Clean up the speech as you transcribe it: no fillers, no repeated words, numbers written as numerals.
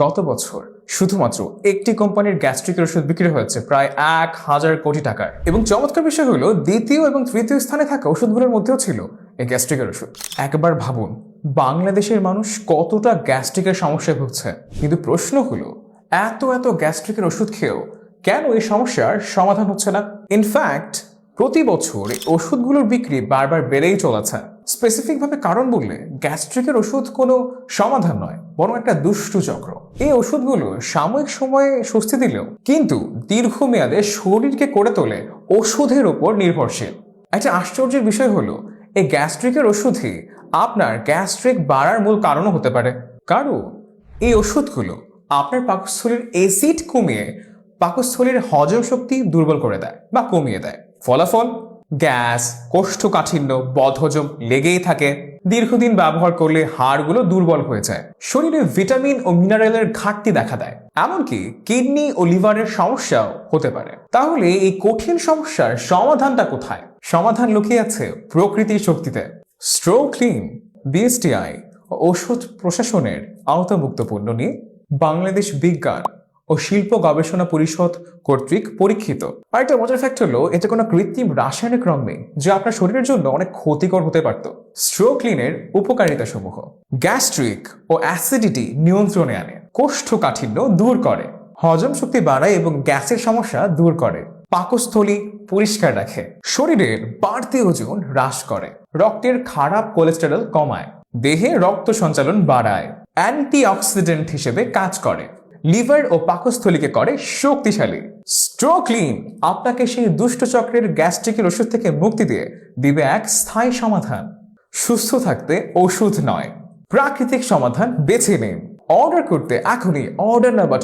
গত বছর শুধুমাত্র একটি কোম্পানির গ্যাস্ট্রিকের ওষুধ বিক্রি হয়েছে প্রায় 1,000 কোটি টাকার। এবং চমৎকার বিষয় হলো দ্বিতীয় এবং তৃতীয় স্থানে থাকা ওষুধগুলোর মধ্যেও ছিল এই গ্যাস্ট্রিকের ওষুধ। একবার ভাবুন বাংলাদেশের মানুষ কতটা গ্যাস্ট্রিকের সমস্যায় ভুগছে, কিন্তু প্রশ্ন হলো এত গ্যাস্ট্রিকের ওষুধ খেয়েও কেন এই সমস্যার সমাধান হচ্ছে না। ইনফ্যাক্ট প্রতি বছর এই ওষুধগুলোর বিক্রি বারবার বেড়েই চলেছে। স্পেসিফিকভাবে কারণ বললে গ্যাস্ট্রিকের ওষুধ কোনো সমাধান নয়, বরং একটা দুষ্টু চক্র। এই ওষুধগুলো সাময়িক সময়ে স্বস্তি দিলেও কিন্তু দীর্ঘমেয়াদে শরীরকে করে তোলে ওষুধের উপর নির্ভরশীল। একটা আশ্চর্যের বিষয় হলো এই গ্যাস্ট্রিকের ওষুধই আপনার গ্যাস্ট্রিক বাড়ার মূল কারণও হতে পারে। কারণ এই ওষুধগুলো আপনার পাকস্থলীর অ্যাসিড কমিয়ে পাকস্থলীর হজম শক্তি দুর্বল করে দেয় বা কমিয়ে দেয়। ফলাফল গ্যাস, কোষ্ঠকাঠিন্য, বদহজম লেগেই থাকে। দীর্ঘদিন ব্যবহার করলে হাড়গুলো দুর্বল হয়ে যায়, শরীরে ভিটামিন ও মিনারেলের ঘাটতি দেখা দেয়, এমনকি কিডনি ও লিভারের সমস্যাও হতে পারে। তাহলে এই কঠিন সমস্যার সমাধানটা কোথায়? সমাধান লুকিয়ে আছে প্রকৃতির শক্তিতে। স্ট্রোক্লিন বিএসটিআই ও ঔষধ প্রশাসনের আওতামুক্ত পণ্য নিয়ে বাংলাদেশ বিজ্ঞান ও শিল্প গবেষণা পরিষদ কর্তৃক পরীক্ষিত। আর একটা মজার ফ্যাক্ট হলো এতে কোনো কৃত্রিম রাসায়নিক রং নেই, যা আপনার শরীরের জন্য অনেক ক্ষতিকর হতে পারত। স্ট্রোক্লিনের উপকারিতা সমূহ: গ্যাস্ট্রিক ও অ্যাসিডিটি নিয়ন্ত্রণে আনে, কোষ্ঠকাঠিন্য দূর করে, হজম শক্তি বাড়ায় এবং গ্যাসের সমস্যা দূর করে, পাকস্থলী পরিষ্কার রাখে, শরীরের বাড়তি ওজন হ্রাস করে, রক্তের খারাপ কোলেস্টেরল কমায়, দেহে রক্ত সঞ্চালন বাড়ায়, অ্যান্টিঅক্সিডেন্ট হিসেবে কাজ করে, লিভার ও পাকস্থলীকে করে শক্তিশালী। স্ট্রোক্লিন আপনাকে সেই দুষ্ট চক্রের গ্যাস্ট্রিকের ওষুধ থেকে মুক্তি দিয়ে দিবে এক স্থায়ী সমাধান। সুস্থ থাকতে ওষুধ নয়, প্রাকৃতিক সমাধান বেছে নিন। অর্ডার করতে এখনই অর্ডার নাও বাটন